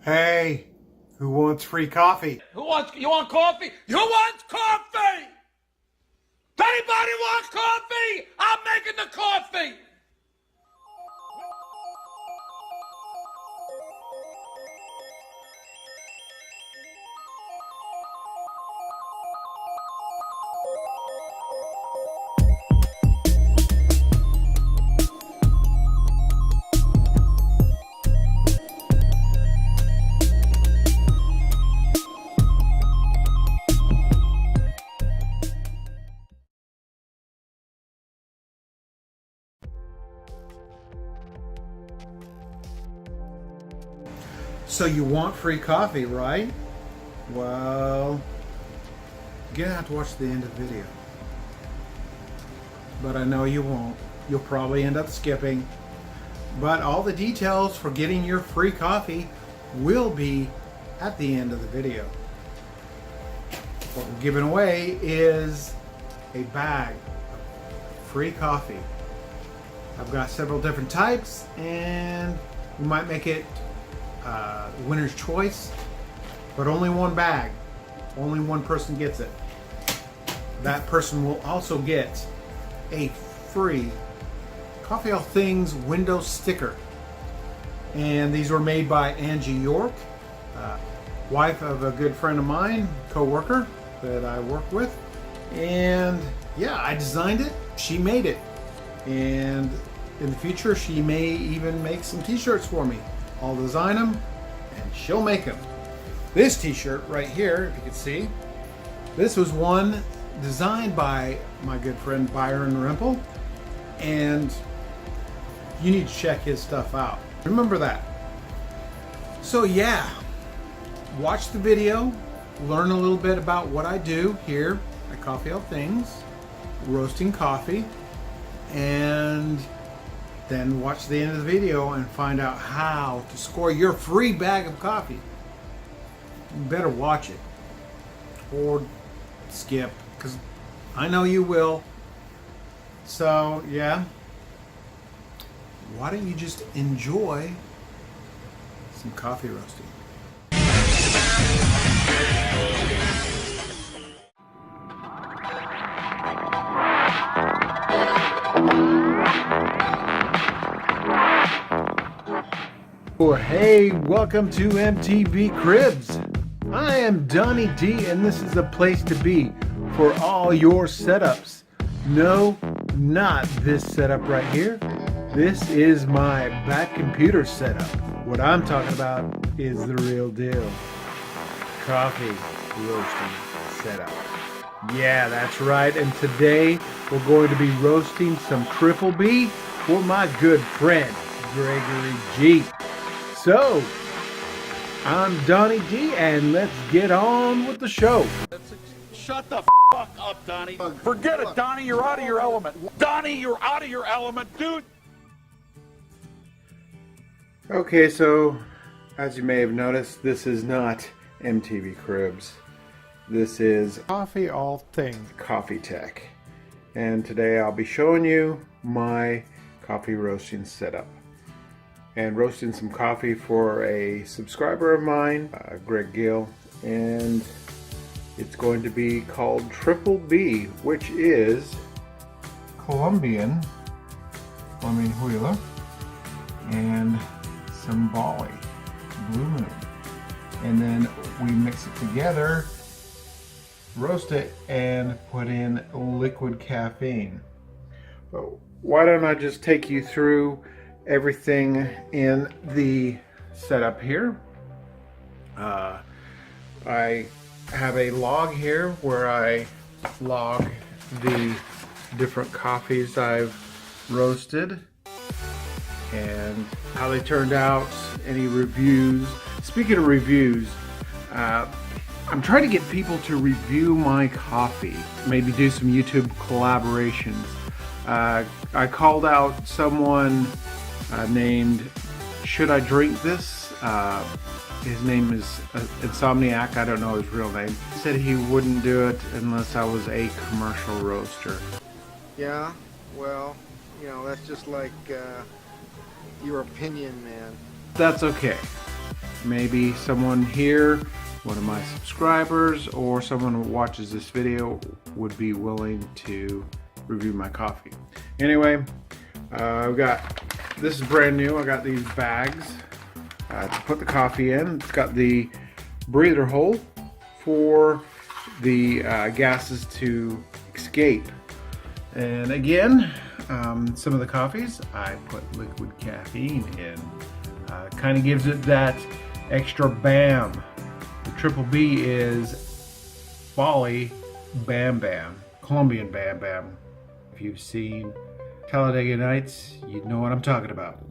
Hey, who wants free coffee? You want coffee? Who wants coffee? If anybody wants coffee, I'm making the coffee. So you want free coffee, right? Well, you're gonna have to watch the end of the video. But I know you won't. You'll probably end up skipping. But all the details for getting your free coffee will be at the end of the video. What we're giving away is a bag of free coffee. I've got several different types, and we might make it winner's choice, but only one bag. Only one person gets it. That person will also get a free Coffee All Things window sticker. And these were made by Angie York, wife of a good friend of mine, co-worker that I work with. And yeah, I designed it, she made it. And in the future, she may even make some t-shirts for me. I'll design them and she'll make them. This t-shirt right here, if you can see, this was one designed by my good friend Byron Rimple, and you need to check his stuff out. Remember that. So yeah, watch the video, learn a little bit about what I do here at Coffee All Things, roasting coffee, and then watch the end of the video and find out how to score your free bag of coffee. You better watch it or skip, because I know you will. So yeah, why don't you just enjoy some coffee roasting? Hey, welcome to MTV Cribs. I am Donnie D, and this is a place to be for all your setups. No, not this setup right here. This is my back computer setup. What I'm talking about is the real deal. Coffee roasting setup. Yeah, that's right. And today we're going to be roasting some Triple B for my good friend, Gregory G. So, I'm Donnie D, and let's get on with the show. Shut the fuck up, Donnie. Forget it, Donnie. You're out of your element. Donnie, you're out of your element, dude. Okay, so as you may have noticed, this is not MTV Cribs. This is Coffee All Things Coffee Tech. And today I'll be showing you my coffee roasting setup. And roasting some coffee for a subscriber of mine, Greg Gill, and it's going to be called Triple B, which is Colombian Huila and some Bali, Blue Moon. And then we mix it together, roast it, and put in liquid caffeine. But why don't I just take you through everything in the setup here. I have a log here where I log the different coffees I've roasted and how they turned out, any reviews. Speaking of reviews, I'm trying to get people to review my coffee, maybe do some YouTube collaborations. I called out someone named Should I Drink This? His name is Insomniac. I don't know his real name. He said he wouldn't do it unless I was a commercial roaster. Yeah, well, you know, that's just like your opinion, man. That's okay. maybe someone here, one of my subscribers, or someone who watches this video would be willing to review my coffee. Anyway, this is brand new. I got these bags to put the coffee in. It's got the breather hole for the gases to escape. And again, some of the coffees I put liquid caffeine in. Kind of gives it that extra bam. The triple B is Bali Bam Bam, Colombian Bam Bam. If you've seen Talladega Nights, you know what I'm talking about.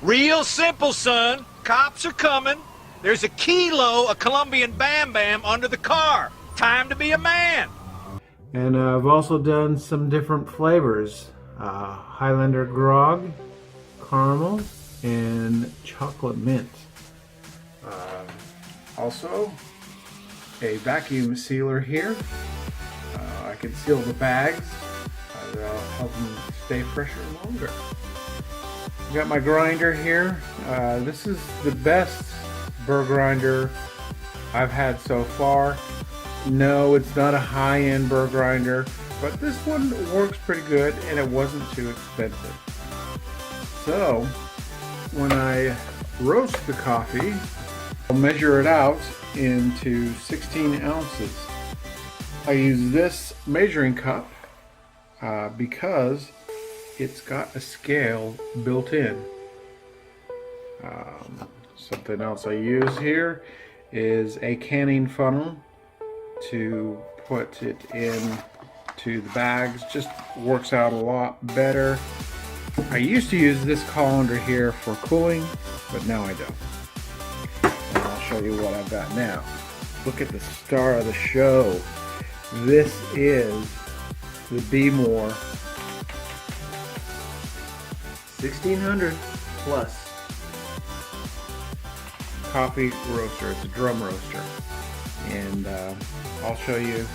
Real simple, son. Cops are coming. There's a kilo of Colombian Bam Bam under the car. Time to be a man. And I've also done some different flavors. Highlander Grog, Caramel, and Chocolate Mint. Also, a vacuum sealer here. I can seal the bags. That'll help them stay fresher longer. Got my grinder here. This is the best burr grinder I've had so far. No, it's not a high-end burr grinder, but this one works pretty good and it wasn't too expensive. So, when I roast the coffee, I'll measure it out into 16 ounces. I use this measuring cup because it's got a scale built in. Something else I use here is a canning funnel to put it in to the bags. Just works out a lot better. I used to use this colander here for cooling, but now I don't. And I'll show you what I've got now. Look at the star of the show. This is the Be More 1600 plus coffee roaster. It's a drum roaster. And I'll show you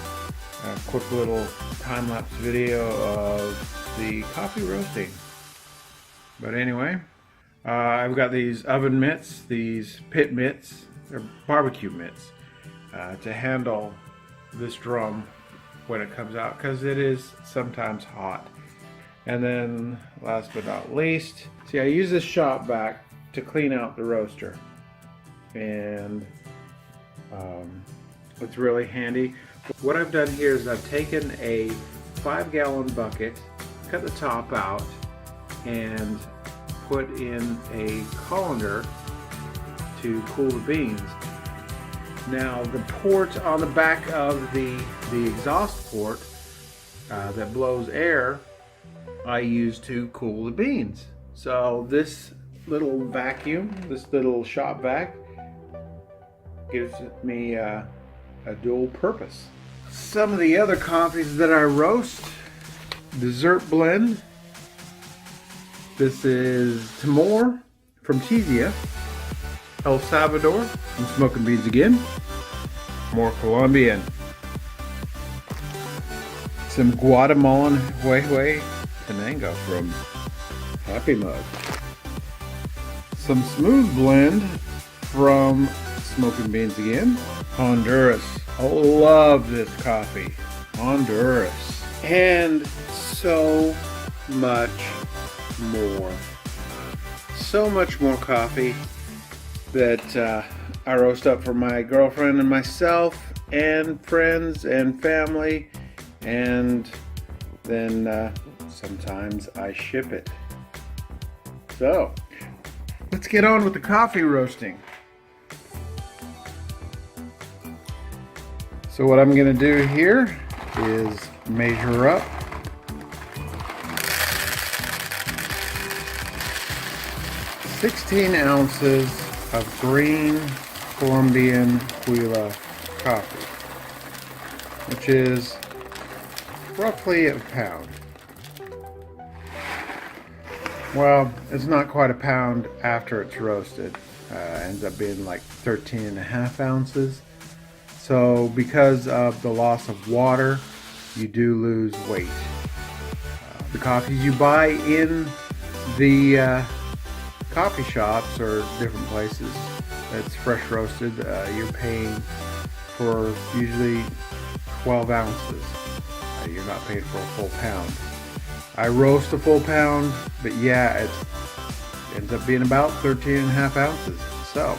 a quick little time-lapse video of the coffee roasting. But anyway, I've got these oven mitts, these pit mitts, they're barbecue mitts, to handle this drum when it comes out, because it is sometimes hot. And then last but not least, see, I use this shop vac to clean out the roaster, and it's really handy. What I've done here is I've taken a 5-gallon bucket, cut the top out, and put in a colander to cool the beans. Now the port on the back of the exhaust port that blows air, I use to cool the beans. So this little vacuum, this little shop vac, gives me a dual purpose. Some of the other coffees that I roast: Dessert Blend. This is Timor from Tizia, El Salvador from Smoking Beans again, more Colombian. Some Guatemalan Huehue Tenango from Happy Mug. Some Smooth Blend from Smoking Beans again, Honduras. I love this coffee, Honduras. And so much more. So much more coffee that I roast up for my girlfriend and myself and friends and family, and then sometimes I ship it. So let's get on with the coffee roasting. So what I'm going to do here is measure up 16 ounces of green Colombian Huila coffee, which is roughly a pound. Well, it's not quite a pound after it's roasted. Ends up being like 13.5 ounces. So because of the loss of water, you do lose weight. The coffees you buy in the coffee shops or different places that's fresh roasted, you're paying for usually 12 ounces. You're not paying for a full pound. I roast a full pound, but yeah, it ends up being about 13.5 ounces. So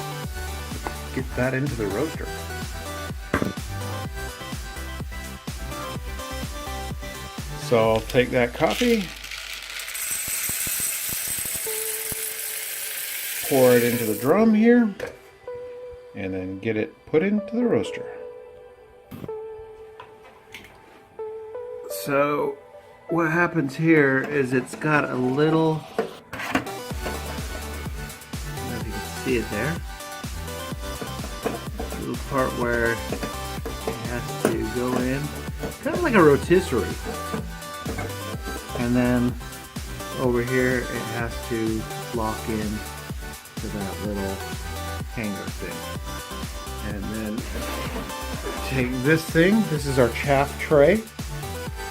let's get that into the roaster. So I'll take that coffee, pour it into the drum here, and then get it put into the roaster. So what happens here is it's got a little, I don't know if you can see it there, a little part where it has to go in, kind of like a rotisserie. And then over here it has to lock in to that little hanger thing. And then take this thing, this is our chaff tray.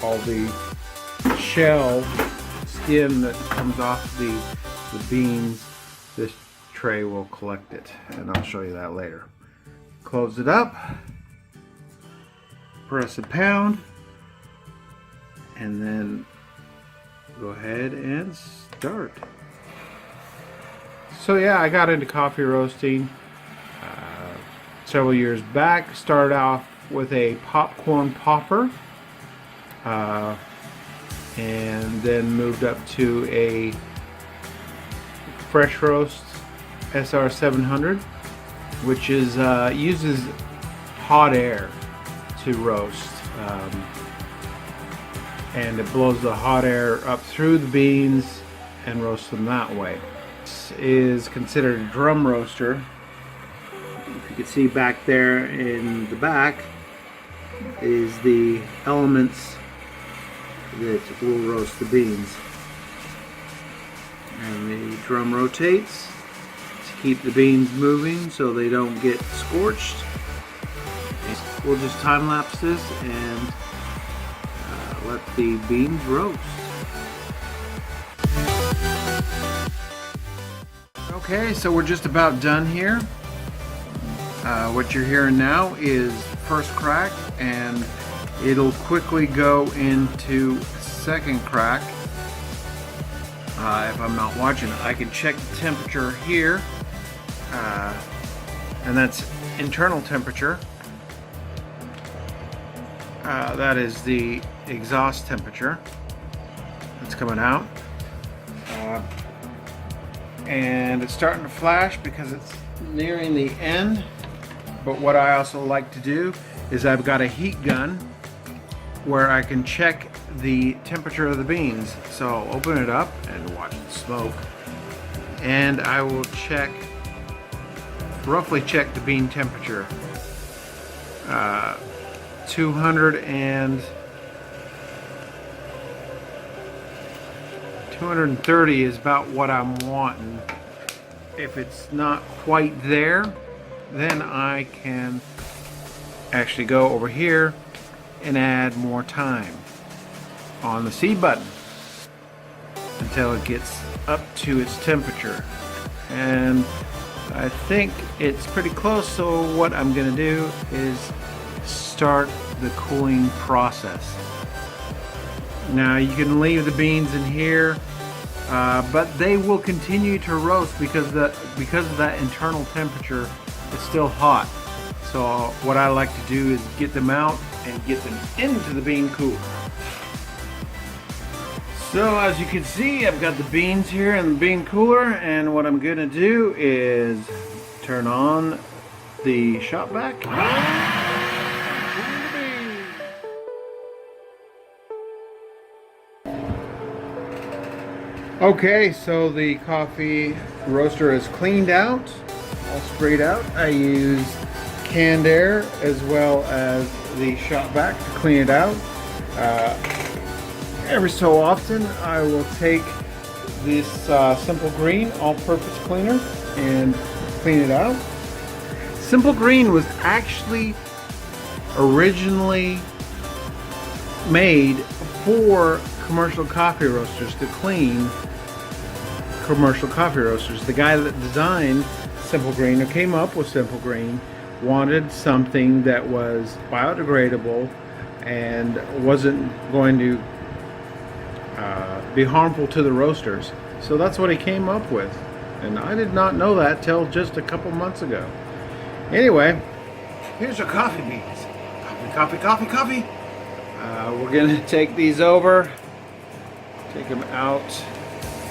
All the shell skin that comes off the beans, this tray will collect it, and I'll show you that later. Close it up, press and pound, and then go ahead and start. So yeah, I got into coffee roasting several years back. Started off with a popcorn popper, and then moved up to a fresh roast SR 700, which is uses hot air to roast, and it blows the hot air up through the beans and roasts them that way. This is considered a drum roaster. If you can see back there in the back is the elements that will roast the beans, and the drum rotates to keep the beans moving so they don't get scorched. We'll just time lapse this and let the beans roast. Okay, so we're just about done here. What you're hearing now is first crack, and it'll quickly go into second crack. If I'm not watching, I can check the temperature here, and that's internal temperature. That is the exhaust temperature that's coming out, and it's starting to flash because it's nearing the end. But what I also like to do is I've got a heat gun where I can check the temperature of the beans. So I'll open it up and watch the smoke, and I will roughly check the bean temperature. 230 is about what I'm wanting. If it's not quite there, then I can actually go over here and add more time on the C button until it gets up to its temperature. And I think it's pretty close, so what I'm going to do is start the cooling process. Now you can leave the beans in here, but they will continue to roast because of that internal temperature. It's still hot. So what I like to do is get them out and get them into the bean cooler. So as you can see, I've got the beans here in the bean cooler, and what I'm gonna do is turn on the shop vac. Okay, so the coffee roaster is cleaned out, all sprayed out. I use canned air as well as the shop vac to clean it out. Every so often I will take this Simple Green all-purpose cleaner and clean it out. Simple Green was actually originally made for commercial coffee roasters, to clean commercial coffee roasters. The guy that designed Simple Green, who came up with Simple Green, wanted something that was biodegradable and wasn't going to be harmful to the roasters. So that's what he came up with. And I did not know that till just a couple months ago. Anyway, here's our coffee beans. Coffee, coffee, coffee, coffee. We're going to take these over, take them out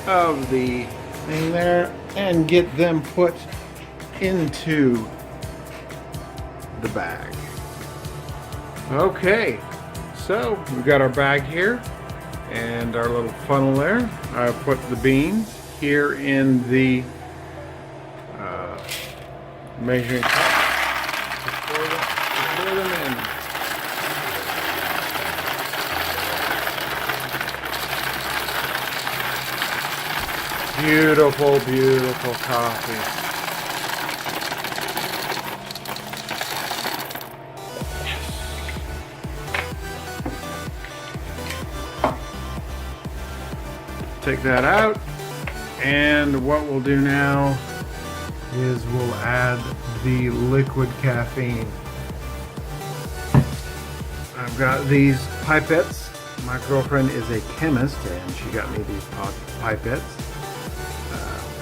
of the thing there, and get them put into the bag. Okay, so we've got our bag here and our little funnel there. I put the beans here in the measuring cup to pour them in. Beautiful, beautiful coffee. Take that out, and what we'll do now is we'll add the liquid caffeine. I've got these pipettes. My girlfriend is a chemist and she got me these pipettes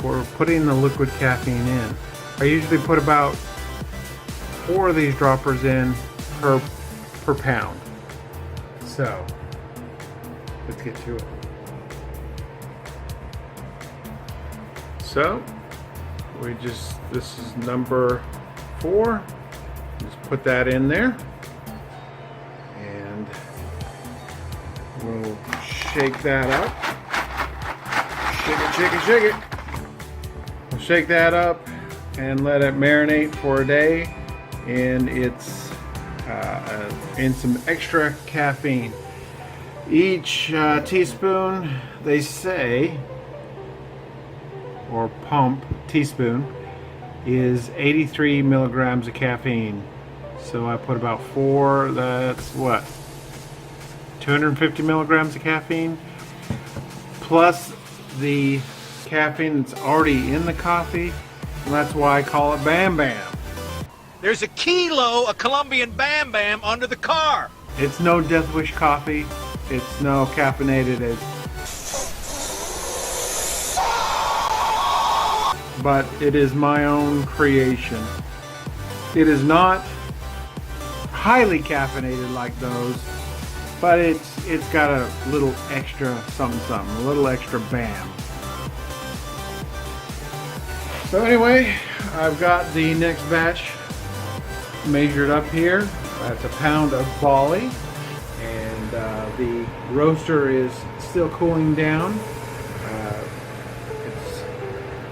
for putting the liquid caffeine in. I usually put about 4 of these droppers in per pound. So let's get to it. So this is number 4. Just put that in there, and we'll shake that up. Shake it, shake it, shake it. We'll shake that up and let it marinate for a day in some extra caffeine. Each teaspoon, they say, or pump teaspoon, is 83 milligrams of caffeine. So I put about 4, that's what, 250 milligrams of caffeine, plus the caffeine that's already in the coffee, and that's why I call it Bam Bam. There's a kilo of Colombian Bam Bam under the car. It's no Death Wish coffee, it's no caffeinated, but it is my own creation. It is not highly caffeinated like those, but it's got a little extra something, a little extra bam. So anyway, I've got the next batch measured up here. That's a pound of barley, and the roaster is still cooling down.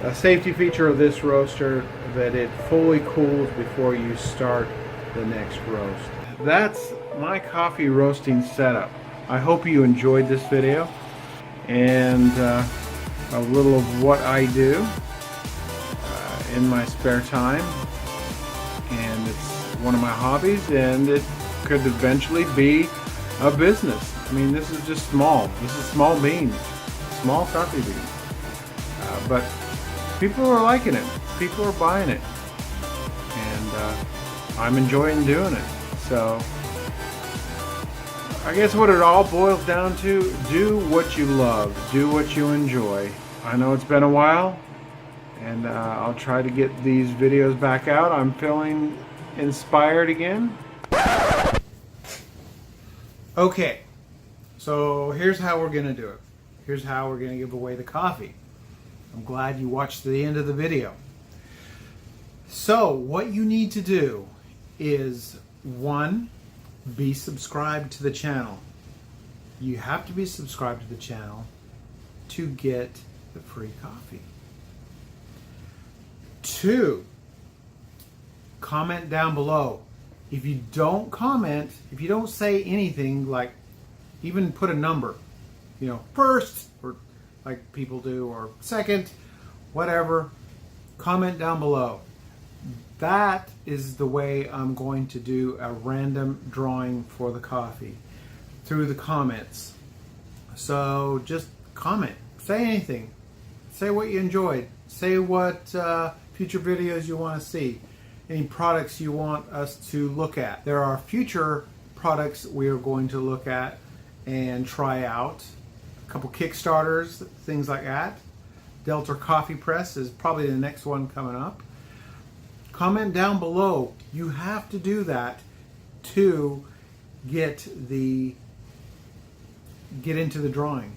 A safety feature of this roaster that it fully cools before you start the next roast. That's my coffee roasting setup. I hope you enjoyed this video and a little of what I do in my spare time, and it's one of my hobbies, and it could eventually be a business. I mean, this is just small. This is small beans, small coffee beans, but people are liking it. People are buying it. And I'm enjoying doing it. So I guess what it all boils down to, do what you love. Do what you enjoy. I know it's been a while, and I'll try to get these videos back out. I'm feeling inspired again. Okay, so here's how we're going to do it. Here's how we're going to give away the coffee. I'm glad you watched the end of the video. So what you need to do is, 1, be subscribed to the channel. You have to be subscribed to the channel to get the free coffee. 2, comment down below. If you don't comment, if you don't say anything, like even put a number, you know, first, or like people do, or second, whatever, comment down below. That is the way I'm going to do a random drawing for the coffee, through the comments. So just comment, say anything, say what you enjoyed, say what future videos you want to see, any products you want us to look at. There are future products we are going to look at and try out. A couple Kickstarters, things like that. Delta Coffee Press is probably the next one coming up. Comment down below. You have to do that to get into the drawing.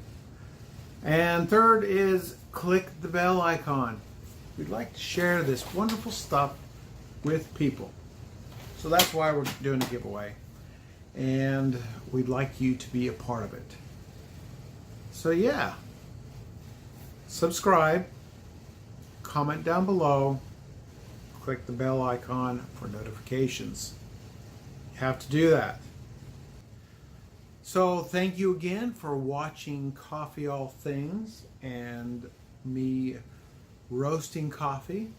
And third is click the bell icon. We'd like to share this wonderful stuff with people. So that's why we're doing a giveaway. And we'd like you to be a part of it. So yeah, subscribe, comment down below, click the bell icon for notifications. You have to do that. So thank you again for watching Coffee All Things and me roasting coffee,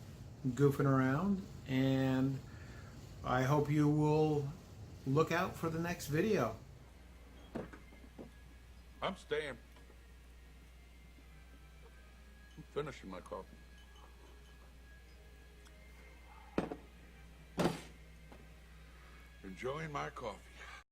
goofing around, and I hope you will look out for the next video. I'm staying. I'm finishing my coffee. Enjoying my coffee.